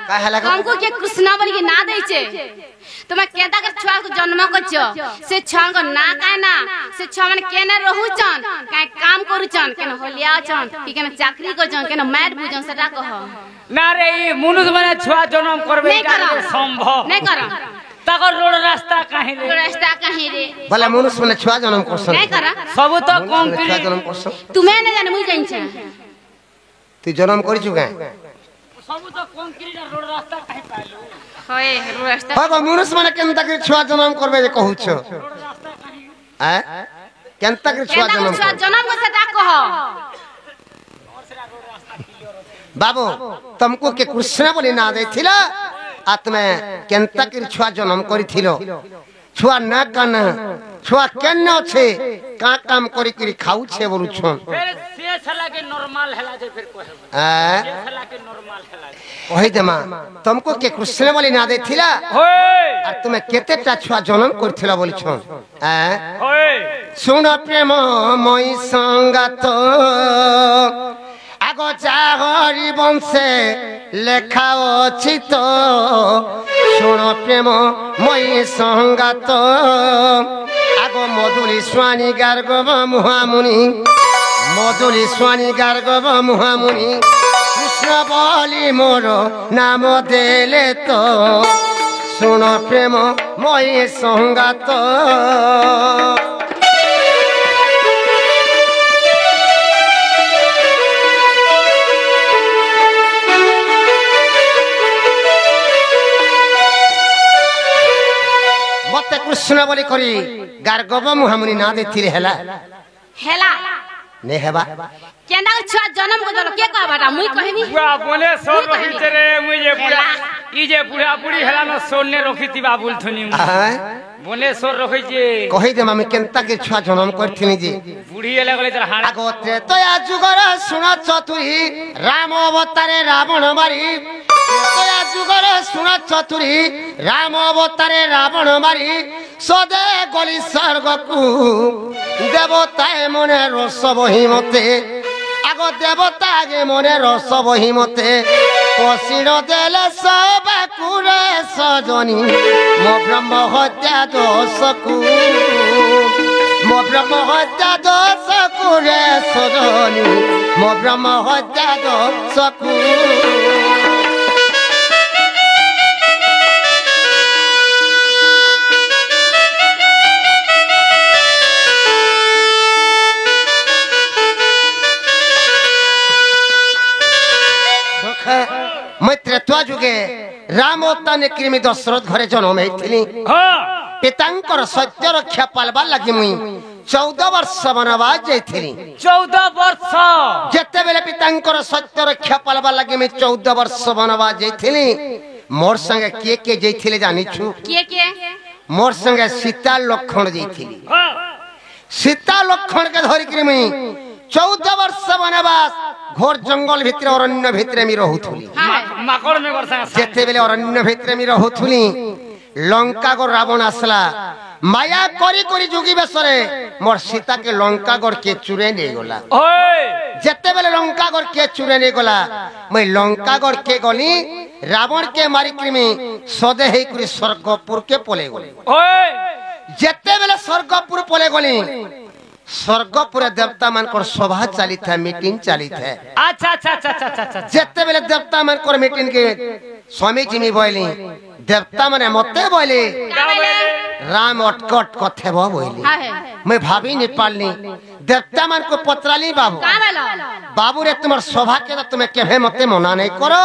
तुमको के कृष्णा बोली के ना दै छे तुम केदा के छुआ को जन्म करछो से छुआ को ना काहे ना से छुआ माने केने रहूचन काहे काम करूचन केने होलियाचन कि केने चाकरी करचन केने मैट बुझन सेटा कह ना रे ई मनुष्य माने छुआ जन्म करबे संभव नहीं कर तकर रोड रास्ता काहे रे रास्ता काहे रे भला मनुष्य माने छुआ जन्म करसन नहीं कर सब तो छुआ कंक्रीट जन्म करसन तुम्हें न जाने मुई जान छे तू जन्म करि छु काहे सब तो कंक्रीट रोड रास्ता काहे पाइलो होए रास्ता बाबा मनुष्य माने केनता के छुआ जन्म करबे जे कहू छ हैं केनता के छुआ जन्म छुआ जन्म को सेटा कह बाबू तुमको के कृष्ण बोली ना देथिला आत्मे केनता के छुआ जन्म करिथिलो छुआ ना कन छुआ केन छे का काम करी करी खाऊ छे बोलु छ फिर से छला के नॉर्मल हैला जे फिर कहे हैं से छला के नॉर्मल हैला कहि देमा तुमको के कृष्ण बोली ना देथिला होय और तुम्हें केतेटा छुआ जन्म करथिला बोलु छ हैं होय सुन प्रेम মই संगात आगो जागरी बंशे लेखा अछि तो सुन प्रेम মই संगात आगो मधुली स्वानी गार्गव मुहामुनि मधुली स्वानी गार्गव मुहामुनि कृष्ण बोली मोर नाम देले तो सुन प्रेम মই संगात मते कृष्ण बोली करी गार्गव मुहामुनि ना देथिले हेला हेला ने हेबा केना छुआ जन्म को दलो के कह बाटा मुई कहबी बुआ बोले सो रखी रे मुझे बुढ़ा ई जे बुढ़ा बुढ़ी हेला न सोने रखीती बाबुल थुनी बोले सो रखी जे कहि दे मामी केनता के छुआ जन्म करथिनी जे बुढ़ी हेला गले तर हाड़ा आगोत्रे तया जुगर सुन चतुरी राम अवतारे रावण मारी तया जुगर सुन चतुरी राम अवतारे रावण मारी सदे गली स्वर्ग को देवताए मने रस बही मते आगो देवता गे मने रस बही मते पसिण देले सब कुरे सजनी मो ब्रह्म हत्या दोषकु मो ब्रह्म हत्या दोषकु रे सजनी मो ब्रह्म हत्या दोषकु मैत्रेत्वा जुगे राम ताने कृमि दशरथ घरे जन्म हेथिली हां पितांकर सत्य रक्षा पालबा लागि मुई 14 वर्ष वनवास जाइथिली 14 वर्ष जेते बेले पितांकर सत्य रक्षा पालबा लागि मुई 14 वर्ष वनवास जाइथिली मोर संगे के जाइथिले जानि छु के मोर संगे सीता लक्ष्मण जाइथिली हां सीता लक्ष्मण के धरि कृमि 14 वर्ष वनवास घोर जंगल भितर अरण्य भितर मी रहुथुली माकड़ में वर्षा जेते बेले अरण्य भितर मी रहुथुली लंका गो रावण आसला माया करी करी जोगी बेसरे मोर सीता के लंका गड़ के चुरे ने गला ओए जेते बेले लंका गड़ के चुरे ने गला मैं लंका गड़ के गली रावण के मारी कृमि सदे हे करी स्वर्गपुर के पले गले ओए जेते बेले स्वर्गपुर पले गली स्वर्गपुर देवता मान को सभा चली था मीटिंग चली था अच्छा अच्छा अच्छा अच्छा अच्छा जेते बेले देवता मान को मीटिंग के स्वामी जी मी बोली देवता माने मते बोली राम अटकट कथे बोली मैं भाभी नहीं पालनी देवता मान को पत्राली बाबू बाबू रे तुम्हार सभा के तुम्हें केहे मते मना नहीं करो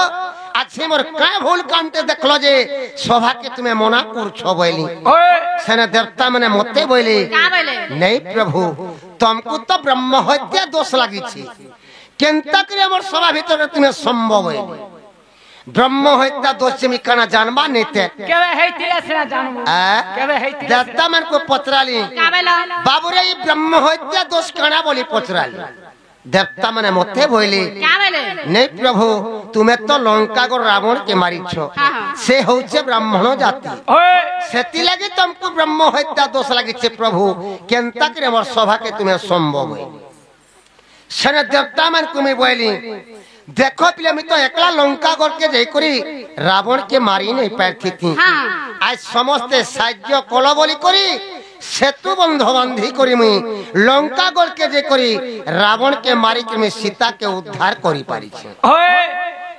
अच्छे मोर का भूल कामते देखलो जे सभा के तुम्हें मना करछो बोली सेने देवता माने मते बोली नहीं प्रभु तुमको तो ब्रह्म हत्या दोष लागि छी केनता करे हमर सभा भीतर तुम्हें संभव है ब्रह्म हत्या दोष मी कना जानबा नैते केवे हेतिले से जानबो केवे हेतिले देवता मन को पत्राली बाबू रे ई ब्रह्म हत्या दोष कना बोली पत्राली देवता माने मते बोली नहीं प्रभु तुम्हें तो लंका को रावण के मारी छो से होचे ब्राह्मण जाति सेति लगी तुमको ब्रह्म हत्या दोष लगी छे प्रभु केनता करे हमर सभा के तुम्हें संभव है सने देवता मन को मी बोली देखो पिले मैं तो एकला लंका गढ़ के जाई करी रावण के मारी नहीं पारती थी आज समस्त साहाय्य कल बोली करी सेतु बंध बांधी करी मुई लंका गढ़ के जे करी रावण के मारी के मैं सीता के उद्धार करी पारी छे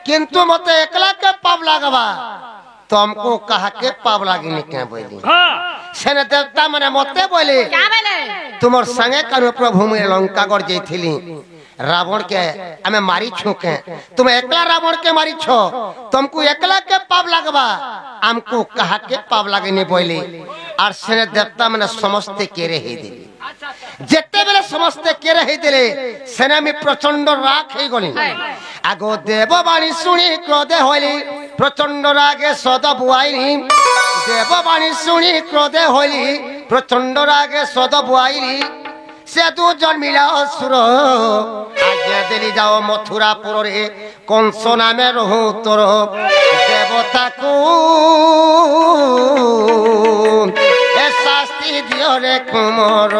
किंतु मते एकला के पाप लागबा तुमको कहा के पाप लागी नहीं क्या बोली सेना देवता मने मते बोले क्या बोले तुमर संगे कनु प्रभु में लंका गढ़ जाइथिली रावण के हमें मारी छुके तुम एकला रावण के मारी छो तुमको एकला के पाप लगबा हमको कहा के पाप लागे नहीं बोले और सेना देवता मने समस्त के रही दे जेते बेले समस्त के रही दिले सेना में प्रचंड राग हे गली आगो देववाणी सुनी क्रोधे होली प्रचंड रागे सद बुआईली देववाणी सुनी क्रोधे होली प्रचंड रागे सद बुआईली से दू जन मिला असुर आज्ञा दिली जाओ मथुरापुर रे कंस नामे रहू तोर देवता को ए शास्ति दियो रे कुमार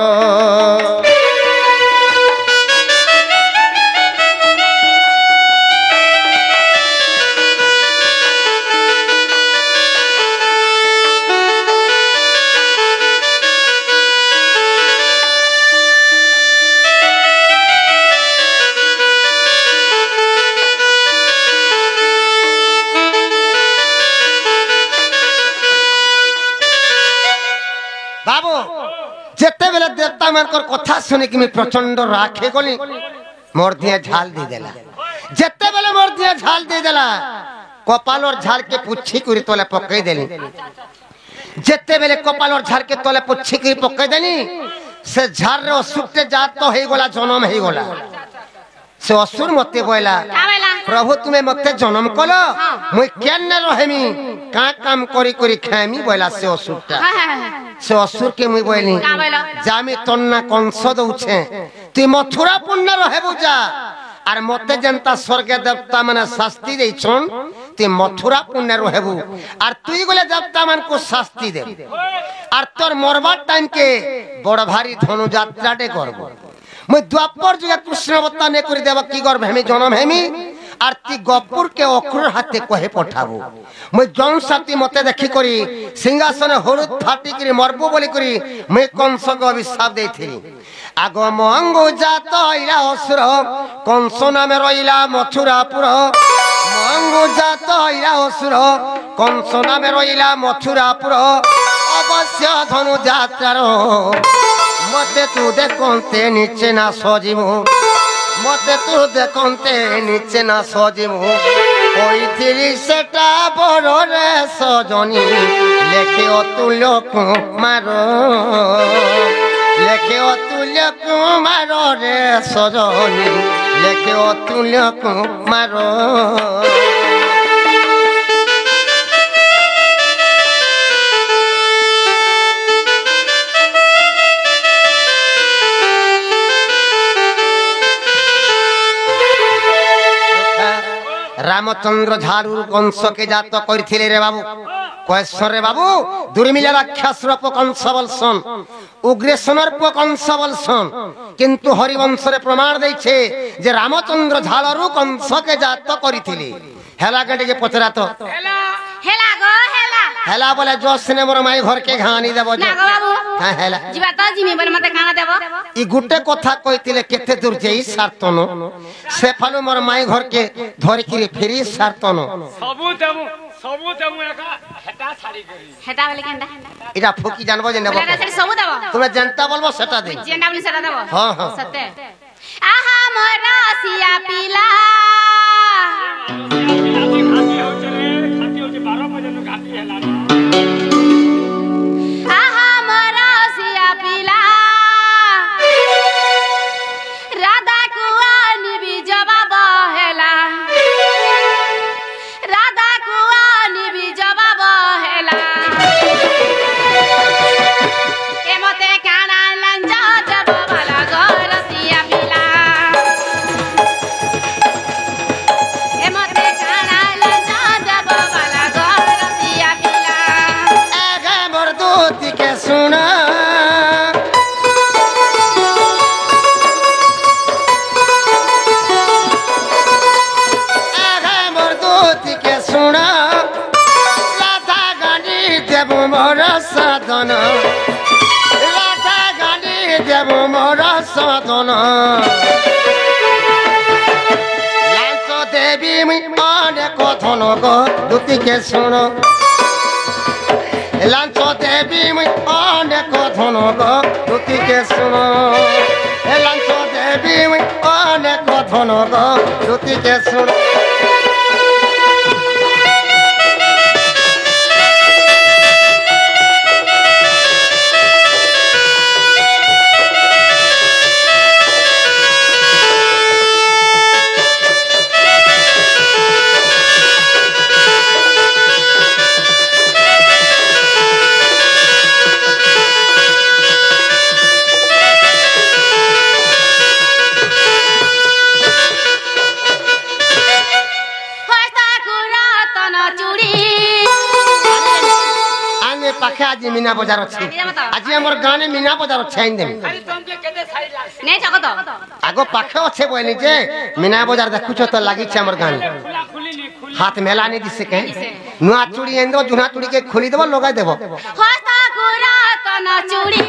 जेते बेले देवता मानकर कथा सुनी कि मैं प्रचंड राखे गली मोर दिया झाल दे देला जेते बेले मोर दिया झाल दे देला कपाल और झाल के पुच्छी करी तोले पकई देली जेते बेले कपाल और झाल के तोले पुच्छी करी पकई देली से झाल रे असुरते जात तो हे गोला जन्म हे गोला से असुर मते बोला प्रभु तुम्हें मते जन्म कलो मुई केन रहेमी का काम करी करी खामी बोला से असुरटा से असुर के मुई बोली जामी तन्ना कंस दउछे तू मथुरा पुण्य रहे बुझा आर मते जनता स्वर्ग देवता माने शास्ति देछन तू मथुरा पुण्य रहेबू आर तुई गले देवता मान को शास्ति दे आर तोर मरबार टाइम के बड़ भारी धनु यात्रा डे करबो मैं द्वापर जुगे कृष्ण अवतार ने करी देव की गर्भ हेमी जन्म हेमी आरती गपुर के अक्रूर हाथे कहे पठाबो मैं जौन साथी मते देखी करी सिंहासन हरुद फाटी करी मरबो बोली करी मैं कंस को अभिशाप देथिली आगो मंगो जात इला असुर कंस नामे रहिला मथुरापुर मंगो जात इला असुर कंस नामे रहिला मथुरापुर अवश्य धनु यात्रार मते तू देखते नीचे ना सजीबो मते तू देखते नीचे ना सजीबो होइथिली सेटा बड़ रे सजनी लेखे अतुल्य कुमार लेखे अतुल्य कुमार रे सजनी लेखे अतुल्य कुमार रामचंद्र झारू कंस के जात करथिले रे बाबू कैसर रे बाबू दुर्मिला राक्षस रूप कंस बलसन उग्रेशनर पुओ कंस बलसन किंतु हरिवंश रे प्रमाण दैछे जे रामचंद्र झालरू कंस के जात करथिले हेला गटे के पचरा तो हेला गो हेला बोले जोश ने मोर माई घर के घानी देबो ना गो बाबू हां हेला जीवा त जिमी बन मते खाना देबो ई गुटे कथा कहितिले केते दूर जेई सारतनो से फालु मोर माई घर के धर के फेरी सारतनो सबु देबु एका हेटा छाड़ी करी हेटा वाले केंदा इरा फुकी जानबो जे नेबो बोला सबु देबो तुमे जनता बोलबो सेटा दे जेंडा बोली सेटा देबो हां हां सत्य आहा मोर रसिया पीला खाती हो चले 12 बजे नु घाटी हेला आहा मोर रसिया पीला राधा कुआनी भी जवाब हेला राधा कुआनी भी जवाब हेला ए मते काना लंजा जब वाला घर रसिया पीला ए मते सुन राधा गानी देव मोर साधन राधा गानी देव मोर साधन लांच देवी अनेक धन दुति के सुन लांच देवी अनेक धन दुति के सुन लांच देवी अनेक धन दुति के सुन पाखे आज मीना बाजार अच्छी आज हमर गाँव में मीना बाजार अच्छा इन देमी नहीं छको तो आगो पाखे अच्छे बोलनी जे मीना बाजार देखु छ तो लागी छ हमर गाँव हाथ मेला नहीं दिसे के नुआ चूड़ी एंदो जुना चूड़ी के खोली देबो लगाय देबो होता गुरा तना चूड़ी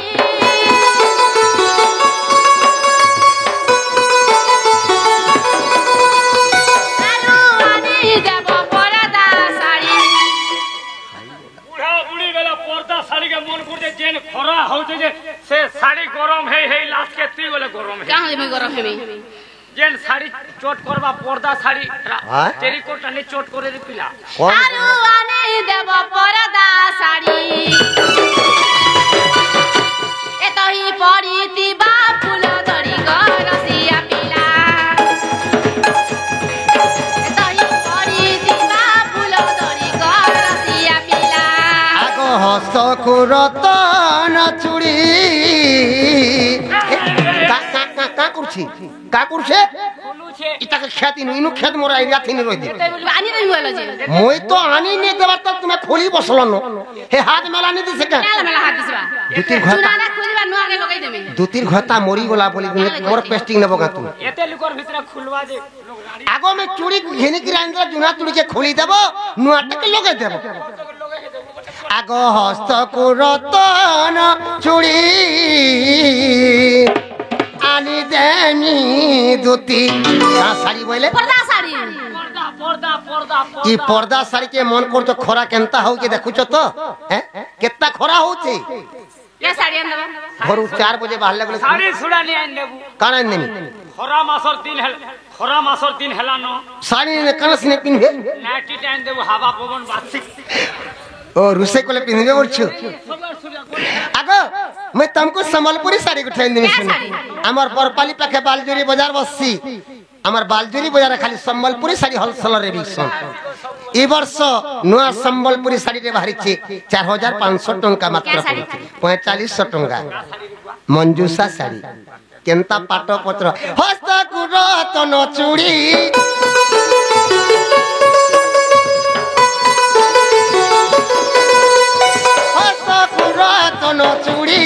जेन खरा होते जे से साड़ी गरम है लास्ट के ती वाला गरम है क्या है में गरम है में जेन साड़ी चोट करबा पर्दा साड़ी टेरिकोट ने चोट करे रे पिला आलू आने देव पर्दा साड़ी ए तो ही पड़ी तिबा फूल धरी गरसिया पिला ए तो ही पड़ी तिबा फूल धरी गरसिया पिला आगो हस कुरतन चूड़ी का कुर्सी का कुर्से इता के खेती नु इनु खेत मोरा एरिया थिन रोइ दे आनी रही वाला जे मोई तो आनी ने देबा त तुमे खोली बसलो न हे हाथ मेला नहीं दिसे का मेला हाथ दिसबा दुतिर घता चुनाना खोजबा नुआ के लगाई देमे दुतिर घता मोरी गोला बोली मोर पेस्टिंग ने बगा तू एते लुकर भीतर खुलवा जे आगो में चूड़ी घेनी की रांदरा जुना चूड़ी के खोली देबो नुआ टक लगे देबो आगो हस्त कुरतन चूड़ी आनी देमी दुती का साड़ी बोले पर्दा साड़ी ई पर्दा साड़ी के मन कर तो खरा केनता हो के देखु छ तो हैं कितना खरा होची ये साड़ी अंदर भोर 4 बजे बाहर लगले साड़ी सुड़ा नहीं आन देबू काना नेमी खरा मासर दिन हला न साड़ी ने कनस ने पिनबे नाइटी टाइम देबू हवा पवन बासी ओ रुसे कोले पिनबे बोलछु आगो मैं तुमको संबलपुरी साड़ी को ठेन देमी सुन हमर बरपाली पाखे बालजोरी बाजार बससी हमर बालजोरी बाजार खाली संबलपुरी साड़ी होलसेल रे बिकसन ई वर्ष नुआ संबलपुरी साड़ी रे बाहरी छी 4500 टंका मात्र 4500 टंका मंजूसा साड़ी केनता पाटो पत्र हस्त कुरतन चूड़ी पुरातन चूड़ी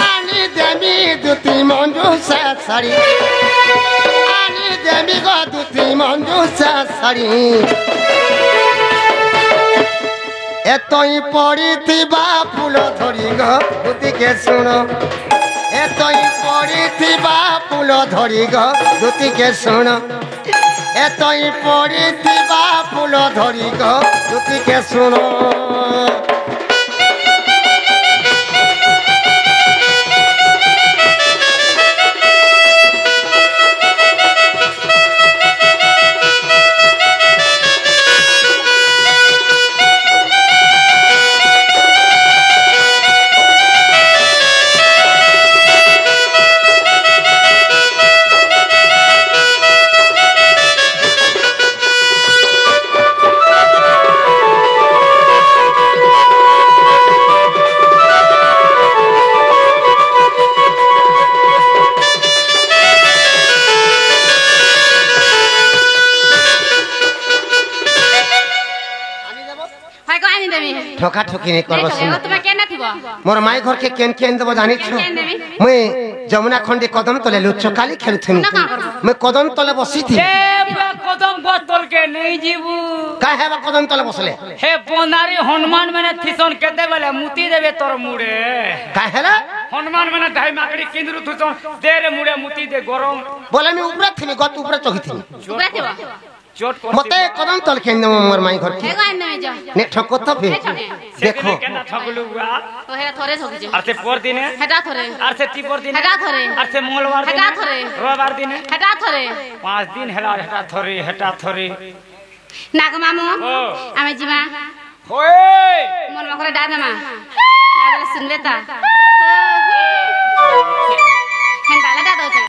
आनी देमी दुती मंजूसा साड़ी आनी देमी गो दुती मंजूसा साड़ी एतई पड़ी थिबा फूल धरी गो दुती के सुन एतई पड़ी थिबा फूल धरी गो दुती के सुन एतई पड़ी थिबा फूल धरी गो दुती के सुन ठोका ठोकी नहीं करबो सुन तुम केना थिबो मोर माई घर के केन केन देबो जानि छ मैं जमुना खंडे कदम तले लुचकाली खेलथुन मैं कदम तले बसी थी ए पूरा कदम बोतल के नहीं जीबू काहे हेबा कदम तले बसले हे बोनारी हनुमान मैंने थिसन केते बेले मुती देबे तोर मुड़े काहे हेला हनुमान मैंने ढाई माकड़ी केंद्र थुसन देरे मुड़े मुती दे गरम बोले मी ऊपर थिनी गत ऊपर चोकी थिनी ऊपर देबा चोट कर मते कदम तल खेन मोर माई घर हेगा न में जा ने ठको तो फे देखो केना ठगलू हुआ तो हेगा थोड़े ठग जा अरसे पर दिने हटा थोड़े अरसे ती पर दिने हटा थोड़े अरसे मंगलवार हटा दिने थोड़े रविवार दिने हटा थोड़े 5 दिन हेला हटा थोड़ी नाग मामू ओ आमे जीवा होए मन मकरे दादा मा दादा सुनबे ता